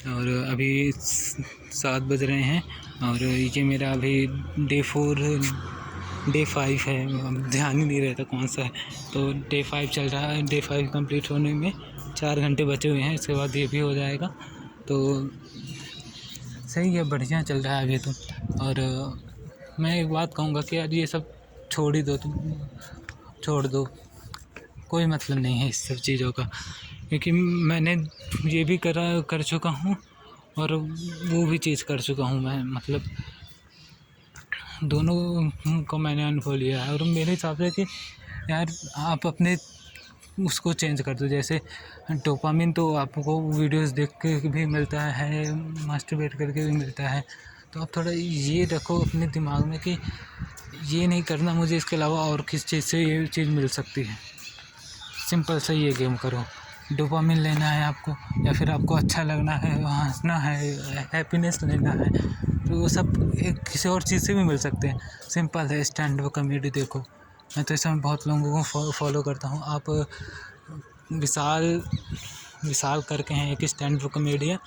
और अभी 7 बज रहे हैं और ये मेरा अभी डे 5 है। अब ध्यान ही नहीं रहता कौन सा है। तो डे 5 चल रहा है। डे 5 कंप्लीट होने में 4 घंटे बचे हुए हैं, इसके बाद ये भी हो जाएगा। तो सही है, बढ़िया चल रहा है अभी तो। और मैं एक बात कहूँगा कि यार ये सब छोड़ ही दो, तुम छोड़ दो, कोई मतलब नहीं है इस सब चीज़ों का, क्योंकि मैंने ये भी कर चुका हूँ और वो भी चीज़ कर चुका हूँ मैं। मतलब दोनों को मैंने अनुभव लिया है। और मेरे हिसाब से कि यार आप अपने उसको चेंज कर दो। जैसे डोपामिन तो आपको वीडियोस देख के भी मिलता है, मास्टरबेट करके भी मिलता है। तो आप थोड़ा ये रखो अपने दिमाग में कि ये नहीं करना मुझे, इसके अलावा और किस चीज़ से ये चीज़ मिल सकती है। सिंपल सा ये गेम करो। डोपामिन लेना है आपको, या फिर आपको अच्छा लगना है, हंसना है, हैप्पीनेस लेना है, तो वो सब एक किसी और चीज़ से भी मिल सकते हैं। सिंपल है, स्टैंड अप कॉमेडी देखो। मैं तो इसमें बहुत लोगों को फॉलो करता हूँ। आप विशाल विशाल करके हैं, एक स्टैंड अप कॉमेडी है,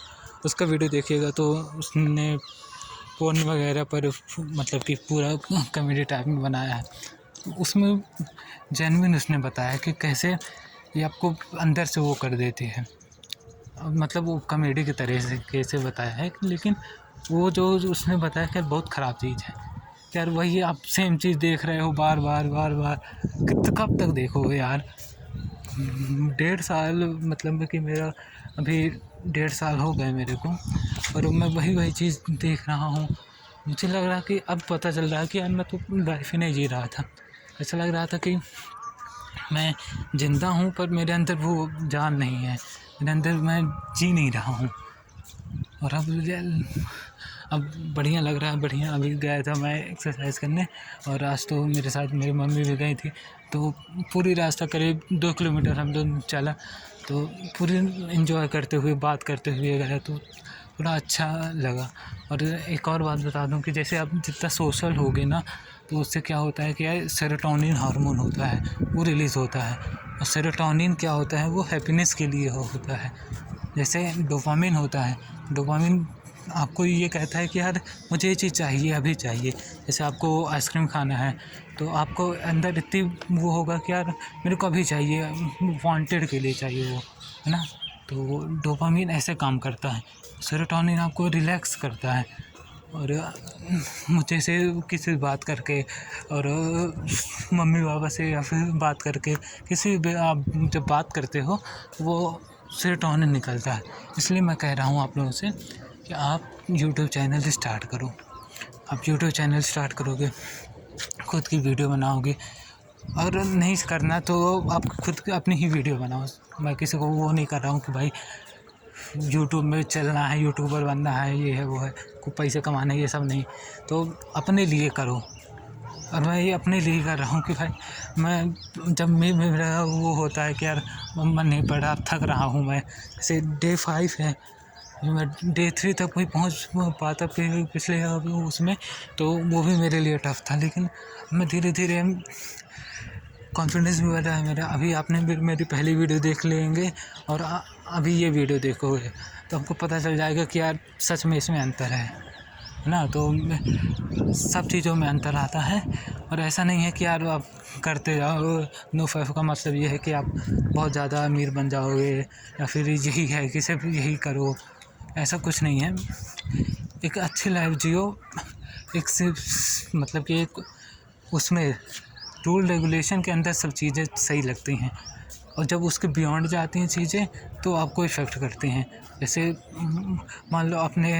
उसका वीडियो देखिएगा। तो उसने फ़ोन वगैरह पर मतलब कि पूरा कॉमेडी टाइप में बनाया है। उसमें जेन्युइन उसने बताया कि कैसे ये आपको अंदर से वो कर देती है। मतलब वो कॉमेडी की तरह से कैसे बताया है, लेकिन वो जो उसने बताया कि बहुत ख़राब चीज़ है यार। वही आप सेम चीज़ देख रहे हो बार बार बार बार, कब तक देखोगे यार। 1.5 साल मतलब कि मेरा अभी 1.5 साल हो गए मेरे को, और मैं वही चीज़ देख रहा हूँ। मुझे लग रहा कि अब पता चल रहा है कि यार मैं तो लाइफ ही नहीं जी रहा था। ऐसा लग रहा था कि मैं ज़िंदा हूँ पर मेरे अंदर वो जान नहीं है, मेरे अंदर मैं जी नहीं रहा हूँ। और अब बढ़िया लग रहा है, बढ़िया। अभी गया था मैं एक्सरसाइज करने, और आज तो मेरे साथ मेरी मम्मी भी गई थी। तो पूरी रास्ता करीब 2 किलोमीटर हम लोग चला, तो पूरी एंजॉय करते हुए बात करते हुए गया, तो थोड़ा अच्छा लगा। और एक और बात बता दूं कि जैसे आप जितना सोशल होगे ना, तो उससे क्या होता है कि यार सेरोटोनिन हार्मोन होता है, वो रिलीज़ होता है। और सेरोटोनिन क्या होता है, वो हैप्पीनेस के लिए होता है। जैसे डोपामिन होता है, डोपामिन आपको ये कहता है कि यार मुझे ये चीज़ चाहिए, अभी चाहिए। जैसे आपको आइसक्रीम खाना है, तो आपको अंदर इतनी वो होगा कि यार मेरे को अभी चाहिए, वांटेड के लिए चाहिए वो, है ना। तो डोपामिन ऐसे काम करता है। सेरोटोनिन आपको रिलैक्स करता है। और मुझे से किसी से बात करके, और मम्मी पापा से या फिर बात करके, किसी भी आप जब बात करते हो वो सेरोटोनिन निकलता है। इसलिए मैं कह रहा हूँ आप लोगों से कि आप यूट्यूब चैनल स्टार्ट करो। आप यूट्यूब चैनल स्टार्ट करोगे, खुद की वीडियो बनाओगे, और नहीं करना तो आप खुद की अपनी ही वीडियो बनाओ। मैं किसी को वो नहीं कर रहा हूँ कि भाई यूट्यूब में चलना है, यूट्यूबर बनना है, ये है वो है, को पैसे कमाने, ये सब नहीं। तो अपने लिए करो। और मैं ये अपने लिए कर रहा हूँ कि भाई मैं जब मेरा वो होता है कि यार मन नहीं पड़ रहा, थक रहा हूँ मैं। जैसे डे 5 है, मैं डे 3 तक भी पहुँच पाता पिछले उसमें, तो वो भी मेरे लिए टफ था। लेकिन मैं धीरे धीरे कॉन्फिडेंस भी बढ़ा है मेरा। अभी आपने मेरी पहली वीडियो देख लेंगे और अभी ये वीडियो देखोगे, तो आपको पता चल जाएगा कि यार सच में इसमें अंतर है ना। तो सब चीज़ों में अंतर आता है। और ऐसा नहीं है कि यार आप करते जाओ, नो फैफ का मतलब ये है कि आप बहुत ज़्यादा अमीर बन जाओगे, या फिर यही है कि सिर्फ यही करो, ऐसा कुछ नहीं है। एक अच्छी लाइफ जियो, एक सिर्फ मतलब कि एक उसमें रूल रेगुलेशन के अंदर सब चीज़ें सही लगती हैं। और जब उसके बियॉन्ड जाती हैं चीज़ें, तो आपको इफ़ेक्ट करती हैं। जैसे मान लो आपने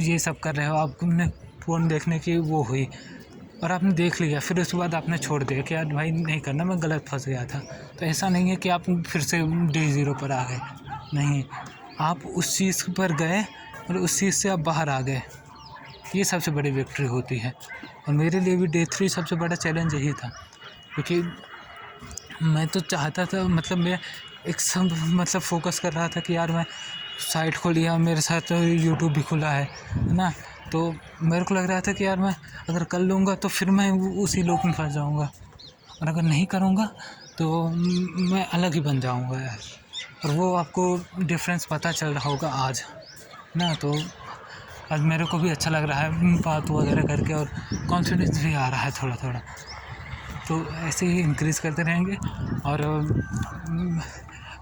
ये सब कर रहे हो, आपने फ़ोन देखने की वो हुई, और आपने देख लिया, फिर उसके बाद आपने छोड़ दिया कि यार भाई नहीं करना, मैं गलत फंस गया था। तो ऐसा नहीं है कि आप फिर से डे 0 पर आ गए, नहीं, आप उस चीज़ पर गए और उस चीज़ से आप बाहर आ गए। ये सबसे बड़ी विक्ट्री होती है। और मेरे लिए भी डे 3 सबसे बड़ा चैलेंज यही था, क्योंकि मैं तो चाहता था, मतलब मैं एक सब मतलब फ़ोकस कर रहा था कि यार मैं साइट खोली है, मेरे साथ यूट्यूब भी खुला है ना। तो मेरे को लग रहा था कि यार मैं अगर कर लूँगा तो फिर मैं उसी लूप में फंस जाऊँगा, और अगर नहीं करूँगा तो मैं अलग ही बन जाऊँगा यार। और वो आपको डिफरेंस पता चल रहा होगा आज ना। तो आज मेरे को भी अच्छा लग रहा है बात वगैरह करके, और कॉन्फिडेंस भी आ रहा है थोड़ा थोड़ा। तो ऐसे ही इंक्रीज़ करते रहेंगे। और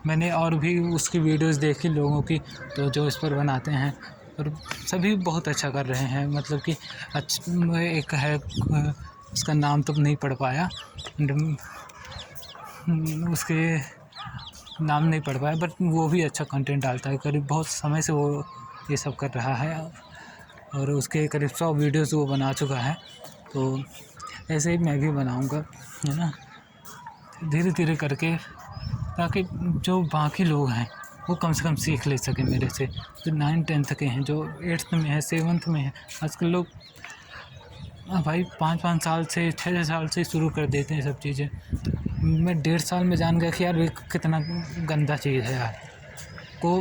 मैंने और भी उसकी वीडियोस देखी लोगों की, तो जो इस पर बनाते हैं, और सभी बहुत अच्छा कर रहे हैं। मतलब कि एक है, उसका नाम तो नहीं पढ़ पाया, उसके नाम नहीं पढ़ पाया, बट वो भी अच्छा कंटेंट डालता है। करीब बहुत समय से वो ये सब कर रहा है, और उसके करीब 100 वीडियोस वो बना चुका है। तो ऐसे ही मैं भी बनाऊंगा, है ना, धीरे धीरे करके, ताकि जो बाकी लोग हैं वो कम से कम सीख ले सकें मेरे से, जो 9th-10th के हैं, जो 8th में है, 7th में है। आजकल लोग भाई 5-5 साल से, 6-6 साल से शुरू कर देते हैं सब चीज़ें। मैं 1.5 साल में जान गया कि यार ये कितना गंदा चीज़ है यार, को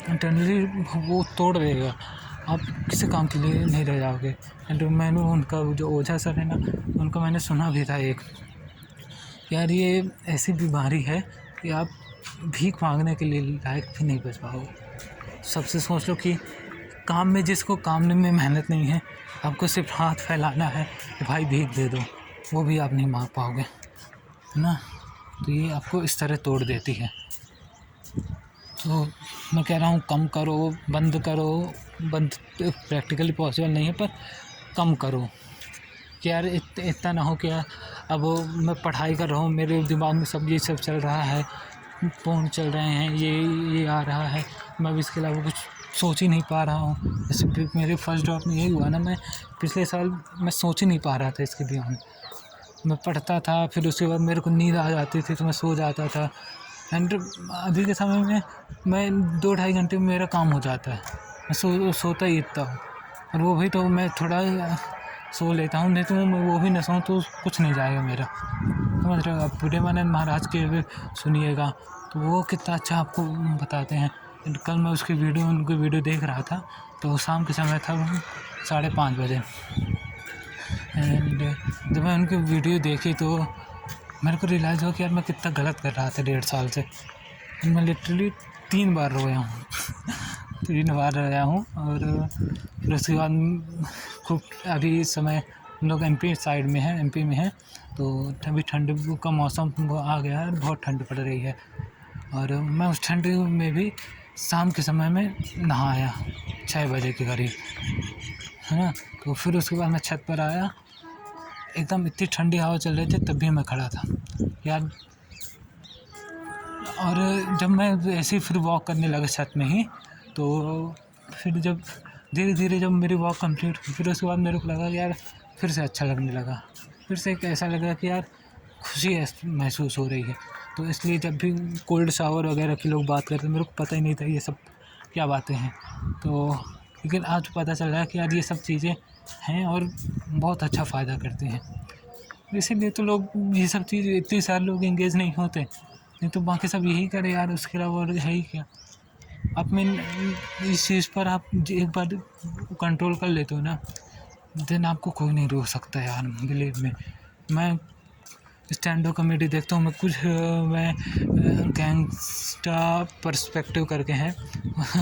इंटरनली वो तोड़ देगा, आप किसी काम के लिए नहीं रह जाओगे। एंड मैंने उनका जो ओझा सर है ना, उनका मैंने सुना भी था एक, यार ये ऐसी बीमारी है कि आप भीख मांगने के लिए लायक भी नहीं बच पाओगे। सबसे सोच लो कि काम में, जिसको काम में मेहनत नहीं है, आपको सिर्फ हाथ फैलाना है कि भाई भीख दे दो, वो भी आप नहीं मांग पाओगे, है ना। तो ये आपको इस तरह तोड़ देती है। तो मैं कह रहा हूँ कम करो, बंद करो। बंद प्रैक्टिकली पॉसिबल नहीं है, पर कम करो कि यार इतना ना हो कि यार अब मैं पढ़ाई कर रहा हूँ, मेरे दिमाग में सब ये सब चल रहा है, फ़ोन चल रहे हैं, ये आ रहा है, मैं अब इसके अलावा कुछ सोच ही नहीं पा रहा हूँ। जैसे मेरे फर्स्ट ड्रॉप में यही हुआ ना, मैं पिछले साल मैं सोच ही नहीं पा रहा था इसके बियॉन्ड। मैं पढ़ता था, फिर उसके बाद मेरे को नींद आ जाती थी तो मैं सो जाता था। एंड अभी के समय में मैं 2-2.5 घंटे में मेरा काम हो जाता है। मैं सोता ही इतना हूँ, और वो भी तो मैं थोड़ा सो लेता हूँ, नहीं तो मैं वो भी न सोऊँ तो कुछ नहीं जाएगा मेरा, समझ रहे हो आप। प्रेमानंद महाराज के भी सुनिएगा, तो वो कितना अच्छा आपको बताते हैं। कल मैं उनकी वीडियो देख रहा था, तो शाम के समय था, 5:30 बजे। एंड जब मैं उनकी वीडियो देखी तो मेरे को रियलाइज़ हुआ कि यार मैं कितना गलत कर रहा था 1.5 साल से। मैं लिटरली 3 बार रोया हूँ 3 बार रोया हूँ। और फिर उसके बाद खूब, अभी इस समय हम लोग एमपी साइड में हैं, एमपी में हैं, तो अभी ठंड का मौसम आ गया है, बहुत ठंड पड़ रही है। और मैं उस ठंड में भी शाम के समय में नहाया 6 बजे के करीब, है ना। तो फिर उसके बाद मैं छत पर आया, एकदम इतनी ठंडी हवा चल रही थी, तब भी मैं खड़ा था यार। और जब मैं ऐसे ही फिर वॉक करने लगा छत में ही, तो फिर जब धीरे धीरे जब मेरी वॉक कंप्लीट हुई, फिर उसके बाद मेरे को लगा कि यार फिर से अच्छा लगने लगा, फिर से एक ऐसा लगा कि यार खुशी महसूस हो रही है। तो इसलिए जब भी कोल्ड शावर वगैरह की लोग बात करते हैं, मेरे को पता ही नहीं था ये सब क्या बातें हैं। तो लेकिन आज पता चल रहा है कि यार ये सब चीज़ें हैं और बहुत अच्छा फ़ायदा करते हैं। इसीलिए तो लोग ये सब चीज़, इतने सारे लोग एंगेज नहीं होते, नहीं तो बाकी सब यही करें यार, उसके अलावा और है ही क्या। आप में इस चीज़ पर आप एक बार कंट्रोल कर लेते हो ना, देन आपको कोई नहीं रोक सकता यार, बिलीव में। मैं स्टैंड अप कॉमेडी देखता हूँ, मैं गैंगस्टा पर्सपेक्टिव करके हैं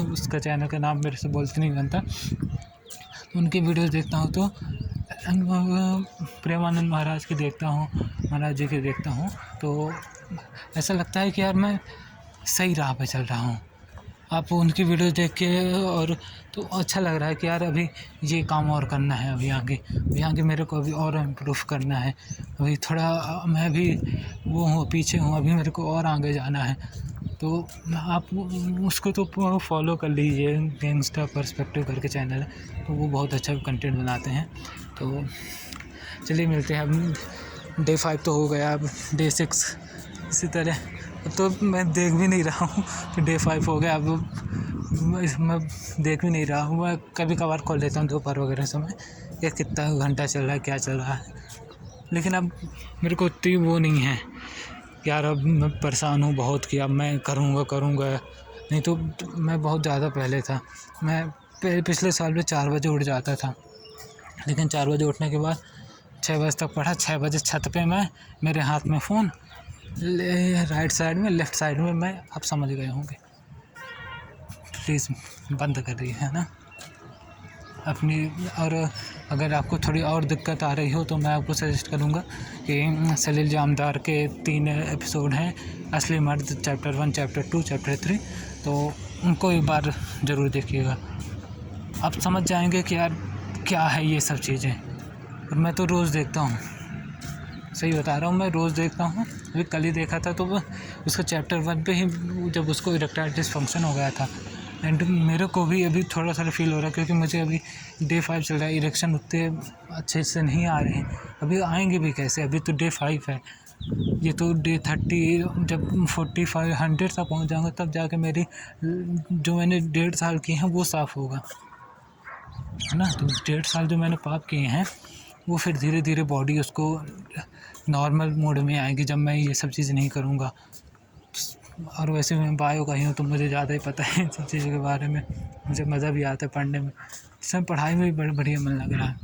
उसका चैनल का नाम मेरे से बोलते नहीं बनता। उनकी वीडियोस देखता हूँ, तो प्रेमानंद महाराज की देखता हूँ, महाराज जी की देखता हूँ, तो ऐसा लगता है कि यार मैं सही राह पे चल रहा हूँ। आप उनकी वीडियो देख के, और तो अच्छा लग रहा है कि यार अभी ये काम और करना है, अभी आगे मेरे को अभी और इम्प्रूव करना है। अभी थोड़ा मैं भी वो हूँ, पीछे हूँ, अभी मेरे को और आगे जाना है। तो आप उसको तो फॉलो कर लीजिए, गैंगस्टर पर्सपेक्टिव करके चैनल है, तो वो बहुत अच्छा कंटेंट बनाते हैं। तो चलिए मिलते हैं। अब डे 5 तो हो गया, अब डे 6 इसी तरह। तो मैं देख भी नहीं रहा हूँ कि डे 5 हो गया, अब मैं देख भी नहीं रहा हूँ। मैं कभी कभार खोल लेता हूँ दोपहर वगैरह समय, ये कितना घंटा चल रहा है, क्या चल रहा है। लेकिन अब मेरे को उतनी वो नहीं है यार, अब मैं परेशान हूँ बहुत कि अब मैं करूँगा। नहीं तो मैं बहुत ज़्यादा पहले था, मैं पिछले साल में 4 बजे उठ जाता था, लेकिन 4 बजे उठने के बाद 6 बजे तक पढ़ा। 6 बजे छत पे मैं, मेरे हाथ में फ़ोन, राइट साइड में, लेफ़्ट साइड में, मैं आप समझ गए होंगे। प्लीज़ बंद कर दिए, है ना अपनी। और अगर आपको थोड़ी और दिक्कत आ रही हो तो मैं आपको सजेस्ट करूँगा कि सलील जामदार के 3 एपिसोड हैं, असली मर्द चैप्टर 1, चैप्टर 2, चैप्टर 3, तो उनको एक बार ज़रूर देखिएगा। आप समझ जाएंगे कि यार क्या है ये सब चीज़ें। और मैं तो रोज़ देखता हूँ, सही बता रहा हूँ, मैं रोज़ देखता हूँ। अभी कल ही देखा था, तो वो उसका चैप्टर 1 पे ही जब उसको इरेक्टाइल डिसफंक्शन हो गया था, एंड मेरे को भी अभी थोड़ा सा फील हो रहा है, क्योंकि मुझे अभी डे 5 चल रहा है, इरेक्शन उतने अच्छे से नहीं आ रहे हैं। अभी आएंगे भी कैसे, अभी तो डे 5 है। ये तो डे 30, जब 45 100 तक पहुँच जाऊँगा तब जाके मेरी जो मैंने 1.5 साल किए हैं वो साफ़ होगा, है ना। तो 1.5 साल जो मैंने पाप किए हैं वो फिर धीरे धीरे बॉडी उसको नॉर्मल मोड में आएगी जब मैं ये सब चीज़ें नहीं करूँगा। और वैसे मैं बायो का ही हूँ तो मुझे ज़्यादा ही पता है इन सब चीज़ों के बारे में। मुझे मज़ा भी आता है पढ़ने में, इसमें पढ़ाई में भी बढ़िया मन लग रहा है।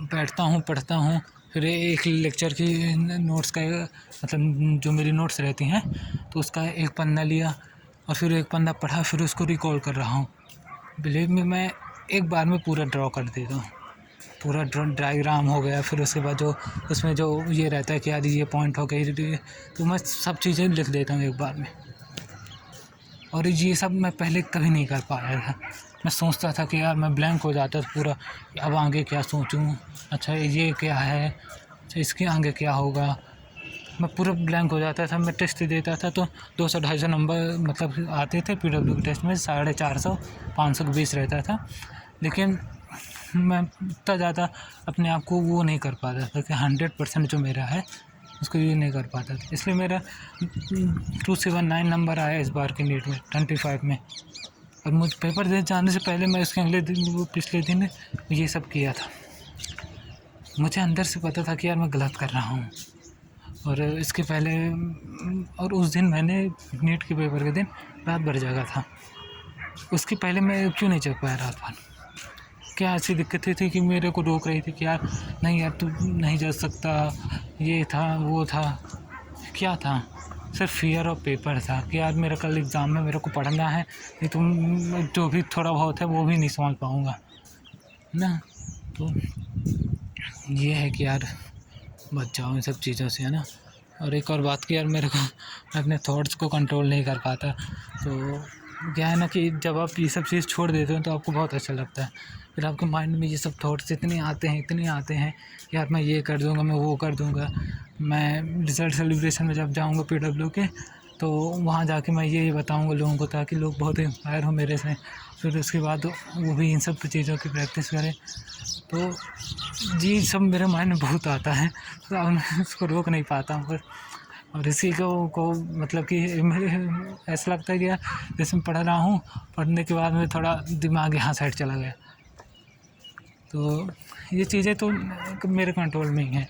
बैठता हूँ, पढ़ता हूँ, फिर एक लेक्चर की नोट्स का मतलब जो मेरी नोट्स रहती हैं तो उसका एक पन्ना लिया और फिर एक पन्ना पढ़ा, फिर उसको रिकॉल कर रहा हूँ। बिलीव मी, मैं एक बार में पूरा ड्रॉ कर देता हूँ, पूरा डायग्राम हो गया, फिर उसके बाद जो उसमें जो ये रहता है कि यार ये पॉइंट हो गई, तो मैं सब चीज़ें लिख देता हूँ एक बार में। और ये सब मैं पहले कभी नहीं कर पाया था। मैं सोचता था कि यार मैं ब्लैंक हो जाता था पूरा, अब आगे क्या सोचूं, अच्छा ये क्या है, अच्छा इसके आगे क्या होगा, मैं पूरा ब्लैंक हो जाता था। मैं टेस्ट देता था तो 200-250 नंबर मतलब आते थे पीडब्ल्यू के टेस्ट में, 450 500 के 20 रहता था। लेकिन मैं इतना ज़्यादा अपने आप को वो नहीं कर पाता था कि 100% जो मेरा है उसको ये नहीं कर पाता था। इसलिए मेरा 279 नंबर आया इस बार के नीट में 25 में। और मुझे पेपर दे जाने से पहले मैं उसके अगले दिन, वो पिछले दिन ये सब किया था। मुझे अंदर से पता था कि यार मैं गलत कर रहा हूँ। और इसके पहले और उस दिन मैंने नीट के पेपर के दिन रात भर जागा था। उसके पहले मैं क्यों नहीं जग पाया रात भर? क्या ऐसी दिक्कतें थी कि मेरे को रोक रही थी कि यार नहीं यार तू नहीं जा सकता, ये था वो था, क्या था? सिर्फ फियर ऑफ पेपर था कि यार मेरा कल एग्ज़ाम में मेरे को पढ़ना है, नहीं तो जो भी थोड़ा बहुत है वो भी नहीं समझ पाऊँगा ना। तो ये है कि यार बच जाओ इन सब चीज़ों से, है ना। और एक और बात कि यार मेरे को, मैं अपने थॉट्स को कंट्रोल नहीं कर पाता। तो क्या है ना कि जब आप ये सब चीज़ छोड़ देते हो तो आपको बहुत अच्छा लगता है। फिर आपके माइंड में ये सब थॉट्स इतने आते हैं कि यार मैं ये कर दूँगा, मैं वो कर दूँगा। मैं रिज़ल्ट सेलिब्रेशन में जब जाऊँगा पीडब्ल्यू के, तो वहाँ जाके मैं ये बताऊँगा लोगों को ताकि लोग बहुत इंस्पायर हो मेरे से। फिर उसके बाद वो भी इन सब चीज़ों की प्रैक्टिस करें। तो ये सब मेरे माइंड में बहुत आता है, तो अब मैं उसको रोक नहीं पाता हूँ। और इसी को मतलब कि ऐसा लगता है कि यार जैसे मैं पढ़ रहा हूँ, पढ़ने के बाद में थोड़ा दिमाग यहाँ साइड चला गया। तो ये चीज़ें तो मेरे कंट्रोल में ही हैं।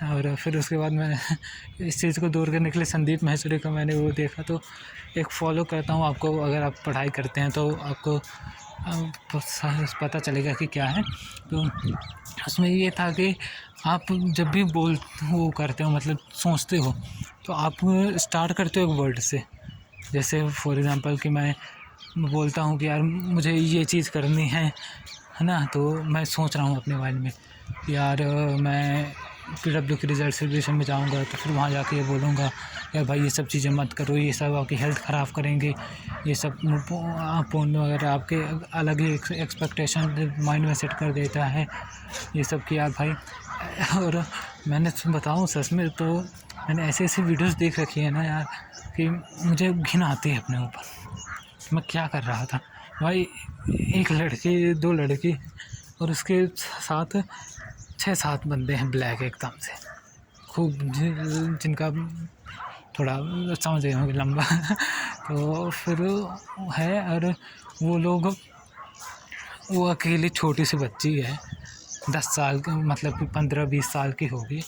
और फिर उसके बाद मैंने इस चीज़ को दूर करने के लिए संदीप माहेश्वरी का मैंने वो देखा, तो एक फ़ॉलो करता हूँ। आपको अगर आप पढ़ाई करते हैं तो आपको पता चलेगा कि क्या है। तो उसमें ये था कि आप जब भी वो करते हो मतलब सोचते हो, तो आप स्टार्ट करते हो एक वर्ड से। जैसे फॉर एग्ज़ाम्पल कि मैं बोलता हूँ कि यार मुझे ये चीज़ करनी है ना। तो मैं सोच रहा हूँ अपने माइंड में कि यार मैं पीडब्ल्यू के रिज़ल्ट सेलिब्रेशन में जाऊँगा, तो फिर वहाँ जाके ये बोलूँगा यार भाई ये सब चीज़ें मत करो, ये सब आपकी हेल्थ ख़राब करेंगे, ये सब फ़ोन वगैरह आपके अलग ही एक्सपेक्टेशन माइंड में सेट कर देता है ये सब कि यार भाई। और मैंने बताऊँ सच में, तो मैंने ऐसी वीडियोज़ देख रखी है ना यार कि मुझे घिन आती है अपने ऊपर। मैं क्या कर रहा था भाई, एक लड़की 2 लड़की और उसके साथ 6-7 बंदे हैं ब्लैक एकदम से खूब, जिनका थोड़ा समझ गए होंगे लंबा तो फिर है। और वो लोग, वो अकेली छोटी सी बच्ची है 10 साल की, मतलब कि 15-20 साल की होगी,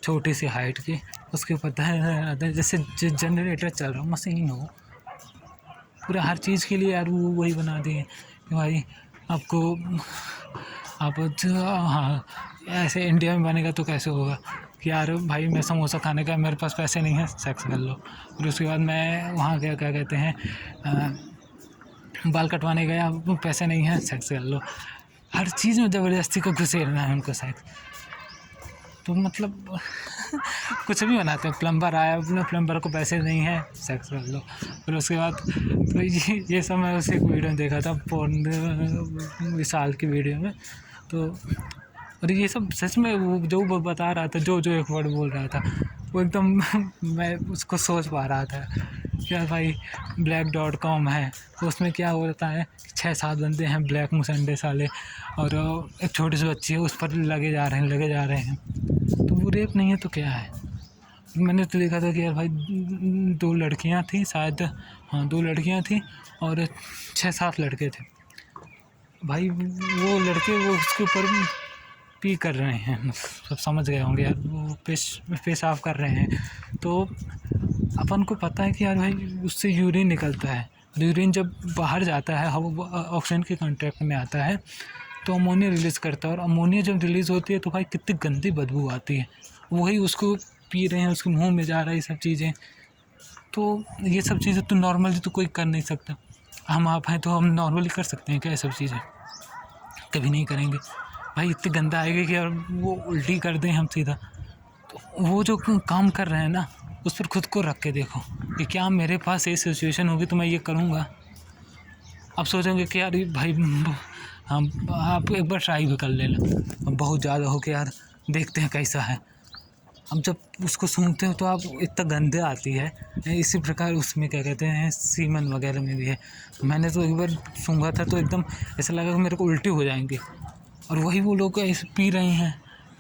छोटी सी हाइट की। उसके ऊपर जैसे जनरेटर चल रहा हो, मशीन हो पूरा हर चीज़ के लिए यार। वो वही बना दिए कि भाई आपको आप हाँ ऐसे इंडिया में बनेगा तो कैसे होगा, कि यार भाई मैं समोसा खाने का, मेरे पास पैसे नहीं हैं, सेक्स कर लो। फिर उसके बाद मैं वहाँ क्या क्या कहते हैं बाल कटवाने गया, पैसे नहीं हैं, सेक्स कर लो। हर चीज़ में ज़बरदस्ती को घुसेड़ना है उनको सेक्स। तो मतलब कुछ भी बनाते हैं, प्लम्बर आया, अपने प्लम्बर को पैसे नहीं है, सेक्स कर लो। फिर उसके बाद तो ये सब मैं उसे एक वीडियो में देखा था, पोर्न विशाल की वीडियो में। तो और ये सब सच में वो बता रहा था, जो एक वर्ड बोल रहा था वो एकदम मैं उसको सोच पा रहा था क्या भाई। black.com है, तो उसमें क्या होता है, 6-7 बंदे हैं ब्लैक मुसंडे साले, और एक छोटी सी बच्ची है, उस पर लगे जा रहे हैं। तो वो रेप नहीं है तो क्या है। मैंने तो देखा था कि यार भाई 2 लड़कियां थी शायद, हाँ 2 लड़कियां थी और 6-7 लड़के थे भाई। वो लड़के वो उसके ऊपर पी कर रहे हैं, सब समझ गए होंगे यार, वो पेशाब कर रहे हैं। तो अपन को पता है कि यार भाई उससे यूरिन निकलता है, यूरिन जब बाहर जाता है ऑक्सीजन के कांटेक्ट में आता है तो अमोनिया रिलीज़ करता है, और अमोनिया जब रिलीज़ होती है तो भाई कितनी गंदी बदबू आती है। वही उसको पी रहे हैं, उसके मुंह में जा रहा है ये सब चीज़ें। तो ये सब चीज़ें तो नॉर्मली तो कोई कर नहीं सकता। हम आप हैं तो हम नॉर्मली कर सकते हैं क्या ये सब चीज़ें? कभी नहीं करेंगे भाई। इतनी गंदा आएगा कि यार वो उल्टी कर दें हम सीधा। तो वो जो काम कर रहे हैं ना, उस पर खुद को रख के देखो कि क्या मेरे पास ये सिचुएशन होगी तो मैं ये करूँगा। अब सोचोगे कि यार भाई हम आप एक बार ट्राई भी कर लेना, बहुत ज़्यादा हो के यार देखते हैं कैसा है। अब जब उसको सूंघते हो तो आप इतना गंदे आती है। इसी प्रकार उसमें क्या कहते हैं सीमन वगैरह में भी है। मैंने तो एक बार सूंघा था तो एकदम ऐसा लगा कि मेरे को उल्टी हो जाएंगी, और वही वो लोग ऐसे पी रहे हैं।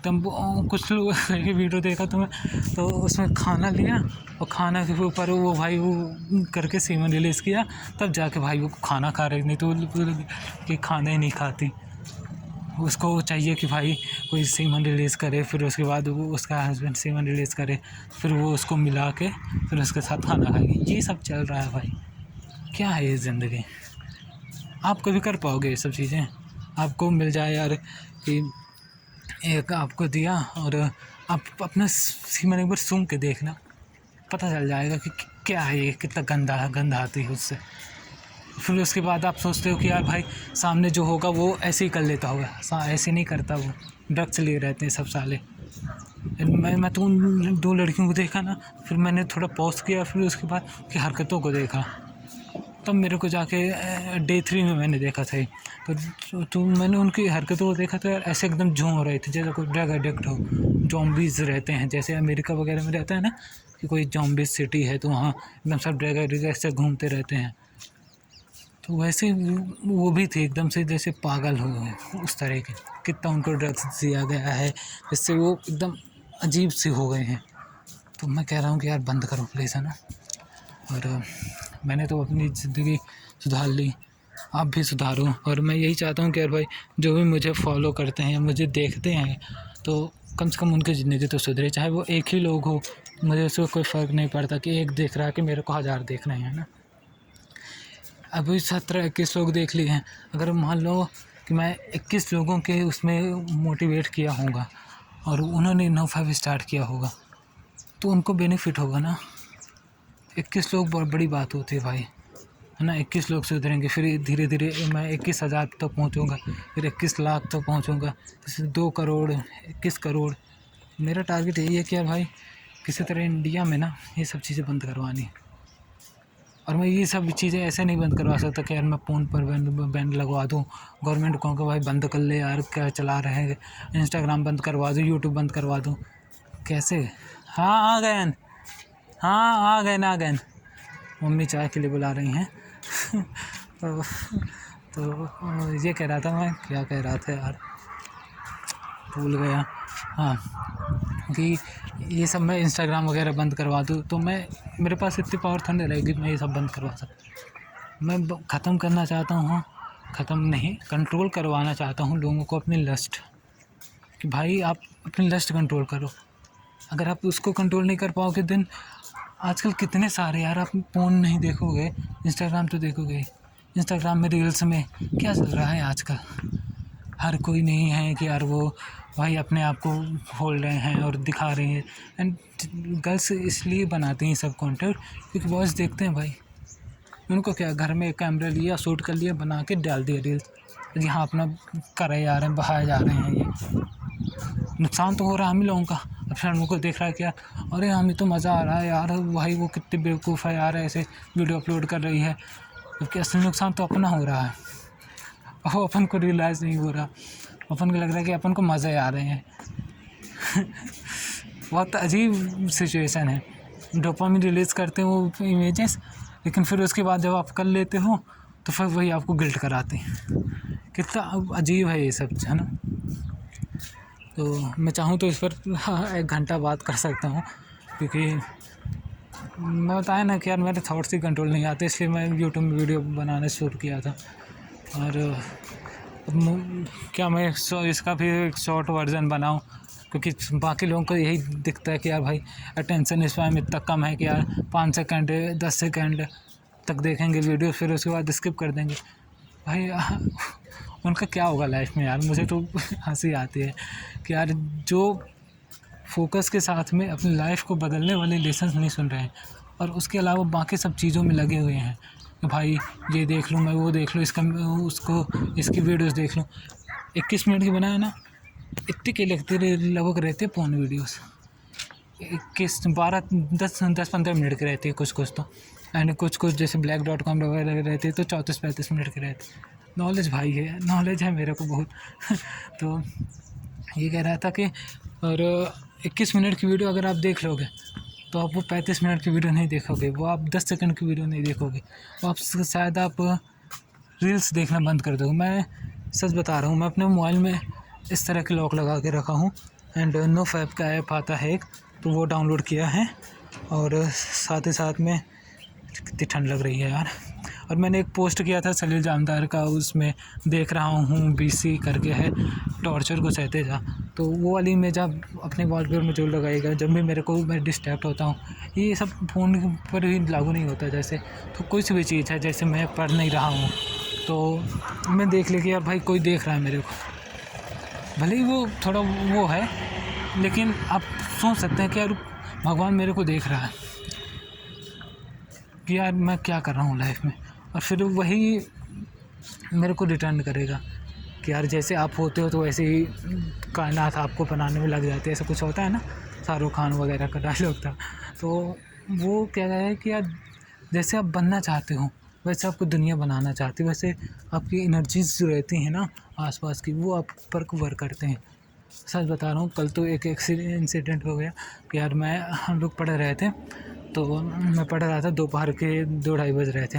तब कुछ लोग की वीडियो देखा तो मैं, तो उसमें खाना लिया और खाना के ऊपर वो भाई वो करके सीमन रिलीज़ किया, तब जाके भाई वो खाना खा रहे, नहीं तो कि खाना ही नहीं खाती। उसको चाहिए कि भाई कोई सीमन रिलीज़ करे, फिर उसके बाद वो उसका हस्बैंड सीमन रिलीज़ करे, फिर वो उसको मिला के फिर उसके साथ खाना खाएगी। ये सब चल रहा है भाई। क्या है ये ज़िंदगी? आप कभी कर पाओगे ये सब चीज़ें? आपको मिल जाए यार कि एक आपको दिया और आप अपना सीमन एक बार सूंघ के देखना, पता चल जाएगा कि क्या है ये, कितना गंदा आती है उससे। फिर उसके बाद आप सोचते हो कि यार भाई सामने जो होगा वो ऐसे ही कर लेता होगा, ऐसे नहीं करता, वो ड्रग्स लिए रहते हैं सब साले। मैं तो उन 2 लड़कियों को देखा ना, फिर मैंने थोड़ा पॉज किया, फिर उसके बाद की हरकतों को देखा, तब मेरे को जाके डे 3 में मैंने देखा था। तो मैंने उनकी हरकतों को देखा तो यार ऐसे एकदम झूम रहे थे जैसे कोई ड्रग एडिक्ट हो। जॉम्बीज़ रहते हैं जैसे अमेरिका वगैरह में रहता है ना कि कोई जॉम्बीज सिटी है तो वहाँ एकदम सब ड्रग एडिक्ट ऐसे घूमते रहते हैं। तो वैसे वो भी थे एकदम से जैसे पागल हो गए उस तरह के, कितना उनको ड्रग्स दिया गया है जिससे वो एकदम अजीब से हो गए हैं। तो मैं कह रहा हूँ कि यार बंद करो प्लीज़, है ना। और मैंने तो अपनी ज़िंदगी सुधार ली, आप भी सुधारो। और मैं यही चाहता हूँ कि यार भाई जो भी मुझे फॉलो करते हैं या मुझे देखते हैं तो कम से कम उनकी ज़िंदगी तो सुधरे, चाहे वो एक ही लोग हो, मुझे उससे कोई फ़र्क नहीं पड़ता कि एक देख रहा है कि मेरे को 1000 देख रहे हैं ना। अभी 17-21 लोग देख लिए हैं, अगर मान लो कि मैं 21 लोगों के उसमें मोटिवेट किया होगा और उन्होंने 9-5 स्टार्ट किया होगा तो उनको बेनिफिट होगा ना। 21 लोग बहुत बड़ी बात होती है भाई, है ना। 21 लोग सुधरेंगे, फिर धीरे धीरे मैं 21,000 तक पहुंचूंगा, फिर 21 लाख तक पहुंचूंगा, फिर 2 करोड़, 21 करोड़। मेरा टारगेट यही है कि यार भाई किसी तरह इंडिया में ना ये सब चीज़ें बंद करवानी। और मैं ये सब चीज़ें ऐसे नहीं बंद करवा सकता कि यार मैं फ़ोन पर बैन लगवा दूँ, गवर्नमेंट को कि भाई बंद कर ले यार, क्या चला रहे हैं, इंस्टाग्राम बंद करवा दूँ, यूट्यूब बंद करवा दूँ, कैसे। हाँ आ गए, हाँ आ गए, मम्मी चाय के लिए बुला रही हैं। तो ये कह रहा था मैं, क्या कह रहा था यार, भूल गया। हाँ कि ये सब मैं इंस्टाग्राम वगैरह बंद करवा दूँ तो मेरे पास इतनी पावर थोड़ी रहेगी मैं ये सब बंद करवा सकता। मैं ख़त्म करना चाहता हूँ, ख़त्म नहीं कंट्रोल करवाना चाहता हूँ लोगों को अपनी लस्ट, कि भाई आप अपनी लस्ट कंट्रोल करो। अगर आप उसको कंट्रोल नहीं कर पाओगे दिन, आजकल कितने सारे यार, आप फ़ोन नहीं देखोगे इंस्टाग्राम तो देखोगे, इंस्टाग्राम में रील्स में क्या चल रहा है आजकल, हर कोई नहीं है कि यार वो भाई अपने आप को खोल रहे हैं और दिखा रहे हैं। एंड गर्ल्स इसलिए बनाती हैं सब कंटेंट क्योंकि बॉयज़ देखते हैं भाई, उनको क्या, घर में एक कैमरा लिया, शूट कर लिया, बना के डाल दिया रील्स, जी हाँ अपना करे जा रहे हैं, बहाए जा रहे हैं। ये नुकसान तो हो रहा है हम ही लोगों का। अब शायद उनको देख रहा है क्या, अरे हमें तो मज़ा आ रहा है यार, भाई वो कितनी बेवकूफ़ है यार, ऐसे वीडियो अपलोड कर रही है, जबकि असली नुकसान तो अपना हो रहा है। वो अपन को रियलाइज़ नहीं हो रहा, अपन को लग रहा है कि अपन को मज़े आ रहे हैं। बहुत अजीब सिचुएशन है। डोपामिन रिलीज़ करते हैं वो इमेजेस, लेकिन फिर उसके बाद जब आप कर लेते हो तो फिर वही आपको गिल्ट कराते हैं। कितना अजीब है ये सब, है ना। तो मैं चाहूँ तो इस पर 1 घंटा बात कर सकता हूँ, क्योंकि मैं बताया ना कि यार मेरे थॉट्स ही कंट्रोल नहीं आते, इसलिए मैं यूट्यूब में वीडियो बनाना शुरू किया था। और क्या मैं इसका भी एक शॉर्ट वर्जन बनाऊँ, क्योंकि बाकी लोगों को यही दिखता है कि यार भाई अटेंशन स्पैम इतना कम है कि यार 5 सेकंड 10 सेकंड तक देखेंगे वीडियो, फिर उसके बाद स्किप कर देंगे। भाई उनका क्या होगा लाइफ में यार, मुझे तो हंसी आती है कि यार जो फोकस के साथ में अपनी लाइफ को बदलने वाले लेसन्स नहीं सुन रहे हैं और उसके अलावा बाकी सब चीज़ों में लगे हुए हैं कि भाई ये देख लूँ, मैं वो देख लूँ, इसका उसको इसकी वीडियोस देख लूँ। 21 मिनट की बनाए ना, इतनी के लगभग रहते हैं फोन वीडियोस, 10-15 मिनट के रहते हैं कुछ तो, एंड कुछ जैसे black.com वगैरह रहते हैं तो 34-35 मिनट के रहते हैं। नॉलेज भाई है, नॉलेज है मेरे को बहुत। तो ये कह रहा था कि और 21 मिनट की वीडियो अगर आप देख लोगे तो आप वो 35 मिनट की वीडियो नहीं देखोगे, वो आप 10 सेकंड की वीडियो नहीं देखोगे, वो आप शायद आप रील्स देखना बंद कर दोगे। मैं सच बता रहा हूँ, मैं अपने मोबाइल में इस तरह के लॉक लगा के रखा हूँ, एंड नो फैप का ऐप आता है एक, तो वो डाउनलोड किया है। और साथ ही साथ में कितनी ठंड लग रही है यार। और मैंने एक पोस्ट किया था सलील जानदार का, उसमें देख रहा हूँ बीसी करके है, टॉर्चर को सहते जा, तो वो वाली इमेज आप अपने वॉलपेपर में जरूर लगाइएगा जब भी मैं डिस्ट्रैक्ट होता हूँ। ये सब फ़ोन पर ही लागू नहीं होता, जैसे तो कुछ भी चीज़ है, जैसे मैं पढ़ नहीं रहा हूँ तो मैं देख ले कि यार भाई कोई देख रहा है मेरे को, भले ही वो थोड़ा वो है, लेकिन आप सोच सकते हैं कि यार भगवान मेरे को देख रहा है कि यार मैं क्या कर रहा हूँ लाइफ में, और फिर वही मेरे को रिटर्न करेगा कि यार जैसे आप होते हो तो वैसे ही कायनात आपको बनाने में लग जाती है, ऐसा कुछ होता है ना, शाहरुख खान वगैरह का डायलॉग था। तो वो क्या है कि यार जैसे आप बनना चाहते हो वैसे आपको दुनिया बनाना चाहती है, वैसे आपकी एनर्जीज जो रहती हैं ना आसपास की, वो आप पर वर्क करते हैं। सच बता रहा हूँ, कल तो एक इंसिडेंट हो गया कि यार हम लोग पढ़ रहे थे, तो मैं पढ़ रहा था, दोपहर के 2-2:30 बज रहे थे,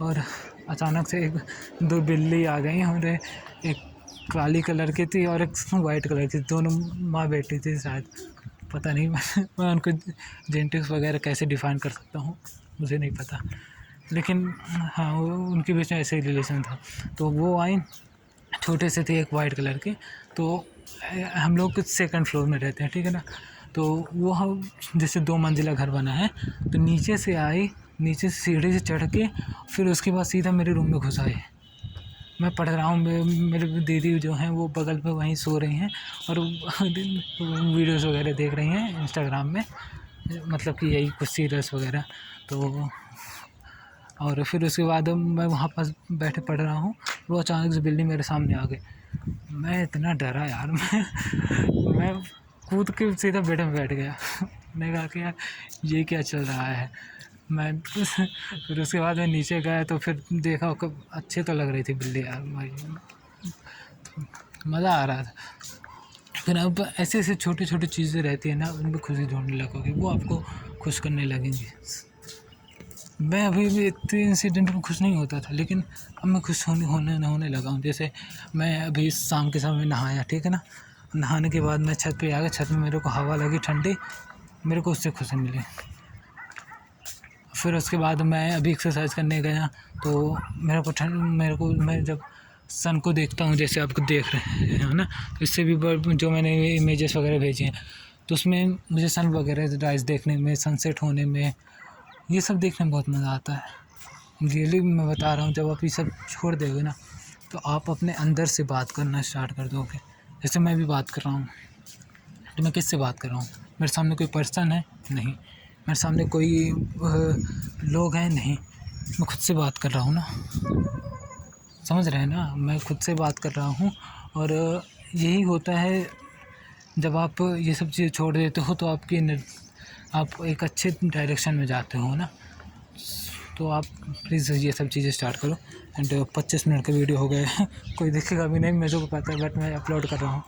और अचानक से 2 बिल्ली आ गई, और एक काली कलर की थी और एक वाइट कलर की, दोनों माँ बेटी थी शायद, पता नहीं। मैं उनको जेनेटिक्स वगैरह कैसे डिफ़ाइन कर सकता हूँ, मुझे नहीं पता, लेकिन हाँ उनके बीच में ऐसे ही रिलेशन था। तो वो आई, छोटे से थे, एक वाइट कलर के, तो हम लोग कुछ सेकंड फ्लोर में रहते हैं, ठीक है ना। तो वो हम जैसे 2 मंजिला घर बना है, तो नीचे से आई, नीचे से सीढ़ी से चढ़ के फिर उसके बाद सीधा मेरे रूम में घुस आए। मैं पढ़ रहा हूँ, मेरे दीदी जो हैं वो बगल में वहीं सो रही हैं और वीडियोस वगैरह देख रही हैं इंस्टाग्राम में, मतलब कि यही कुछ सीरियल्स वगैरह। तो और फिर उसके बाद मैं वहाँ पास बैठे पढ़ रहा हूँ, वो अचानक से बिल्ली मेरे सामने आ गई। मैं इतना डरा यार, मैं कूद के सीधा बेड में बैठ गया। मैंने कहा कि यार ये क्या चल रहा है। मैं फिर उसके बाद मैं नीचे गया तो फिर देखा कि अच्छी तो लग रही थी बिल्ली यार भाई, मज़ा आ रहा था। फिर अब ऐसे ऐसे छोटी छोटी चीज़ें रहती है ना, उनमें खुशी ढूंढने लगोगे, वो आपको खुश करने लगेंगी। मैं अभी भी इतने इंसिडेंट में खुश नहीं होता था, लेकिन अब मैं खुश होने लगा हूँ। जैसे मैं अभी शाम के समय नहाया, ठीक है ना, नहाने के बाद मैं छत पे आ गया, छत में मेरे को हवा लगी ठंडी, मेरे को उससे खुशी मिली। फिर उसके बाद मैं अभी एक्सरसाइज करने गया, तो मेरे को मैं जब सन को देखता हूँ, जैसे आपको देख रहे हैं ना, तो इससे भी जो मैंने इमेजेस वगैरह भेजे हैं, तो उसमें मुझे सन वगैरह राइज देखने में, सनसेट होने में, ये सब देखने में बहुत मज़ा आता है। रियली मैं बता रहा हूँ, जब आप ये सब छोड़ दोगे ना, तो आप अपने अंदर से बात करना स्टार्ट कर दोगे। जैसे मैं भी बात कर रहा हूँ, तो मैं किससे बात कर रहा हूँ? मेरे सामने कोई पर्सन है? नहीं। मेरे सामने कोई लोग हैं? नहीं। मैं खुद से बात कर रहा हूँ ना, समझ रहे हैं ना? मैं खुद से बात कर रहा हूँ। और यही होता है जब आप ये सब चीज़ें छोड़ देते हो, तो आप एक अच्छे डायरेक्शन में जाते हो ना। तो आप प्लीज़ ये सब चीज़ें स्टार्ट करो। एंड 25 मिनट का वीडियो हो गया है कोई देखेगा भी नहीं, मुझे को पता है, बट मैं अपलोड कर रहा हूँ।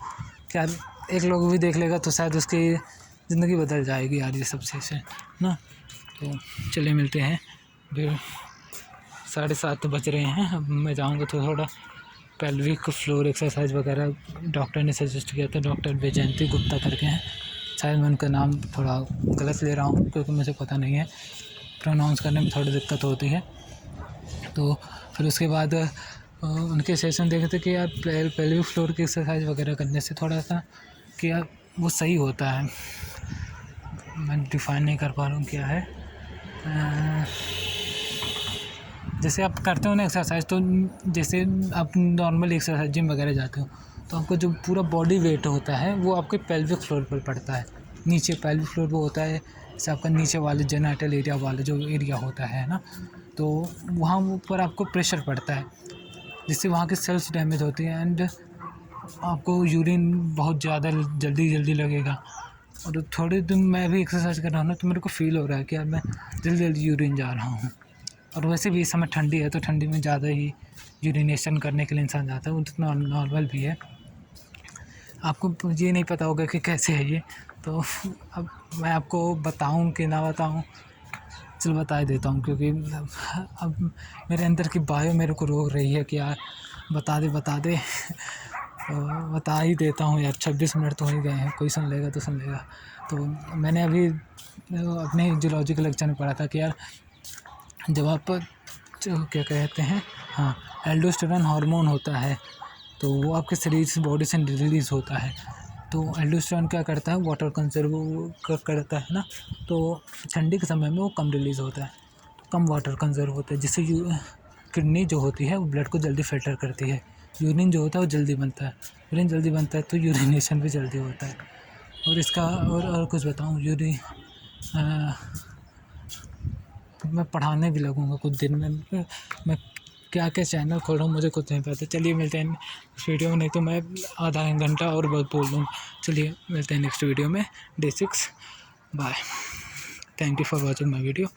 क्या एक लोग भी देख लेगा तो शायद उसकी ज़िंदगी बदल जाएगी यार, ये सब चीज़ें ना। तो चलिए मिलते हैं। फिर 7:30 बज रहे हैं। अब मैं जाऊँगा तो थोड़ा पेल्विक फ्लोर एक्सरसाइज वगैरह डॉक्टर ने सजेस्ट किया था, डॉक्टर वैजयंती गुप्ता करके हैं। शायद मैं उनका नाम थोड़ा गलत ले रहा हूँ, क्योंकि मुझे पता नहीं है, प्रोनाउंस करने में थोड़ी दिक्कत होती है। तो फिर उसके बाद उनके सेशन देखे थे कि यार पेल्विक फ्लोर की एक्सरसाइज वगैरह करने से थोड़ा सा कि यार वो सही होता है। मैं डिफ़ाइन नहीं कर पा रहा हूँ क्या है। जैसे आप करते हो ना एक्सरसाइज, तो जैसे आप नॉर्मल एक्सरसाइज जिम वगैरह जाते हो, तो आपका जो पूरा बॉडी वेट होता है वो आपके पेल्विक फ्लोर पर पड़ता है। नीचे पेल्विक फ्लोर वो होता है, जैसे आपका नीचे वाले जेनिटल एरिया वाला जो एरिया होता है ना, तो वहाँ ऊपर आपको प्रेशर पड़ता है, जिससे वहाँ की सेल्स डैमेज होती है। एंड आपको यूरिन बहुत ज़्यादा जल्दी लगेगा। और थोड़े दिन मैं भी एक्सरसाइज कर रहा हूँ ना, तो मेरे को फील हो रहा है कि यार मैं जल्दी यूरिन जा रहा हूँ। और वैसे भी इस समय ठंडी है, तो ठंडी में ज़्यादा ही यूरिनेशन करने के लिए इंसान जाता है, वो तो नॉर्मल भी है। आपको ये नहीं पता होगा कि कैसे है ये, तो अब मैं आपको बताऊं कि ना बताऊं, चल बता ही देता हूं, क्योंकि अब मेरे अंदर की बायो मेरे को रोक रही है कि यार बता दे तो बता ही देता हूं यार। 26 मिनट तो हो ही गए हैं, कोई सुन लेगा तो सुन लेगा। तो मैंने अभी अपने जूलॉजिकल लेक्चर में पढ़ा था कि यार जब आप जो क्या कहते हैं, हाँ, एल्डोस्टेरोन हार्मोन होता है, तो वो आपके शरीर से, बॉडी से रिलीज़ होता है। तो एल्डोस्टेरोन क्या करता है, वाटर कंजर्व करता है ना, तो ठंडी के समय में वो कम रिलीज़ होता है, तो कम वाटर कंजर्व होता है, जिससे किडनी जो होती है वो ब्लड को जल्दी फिल्टर करती है। यूरिन जो होता है वो जल्दी बनता है, यूरिन जल्दी बनता है तो यूरिनेशन भी जल्दी होता है। और इसका और कुछ बताऊँ, मैं पढ़ाने भी लगूंगा कुछ दिन में। मैं क्या क्या चैनल खोल रहा हूँ मुझे खुद नहीं पता। चलिए मिलते हैं इस वीडियो में, नहीं तो मैं आधा घंटा और बहुत बोल लूँ। चलिए मिलते हैं नेक्स्ट वीडियो में, Day 6। Bye. Thank you for watching my video.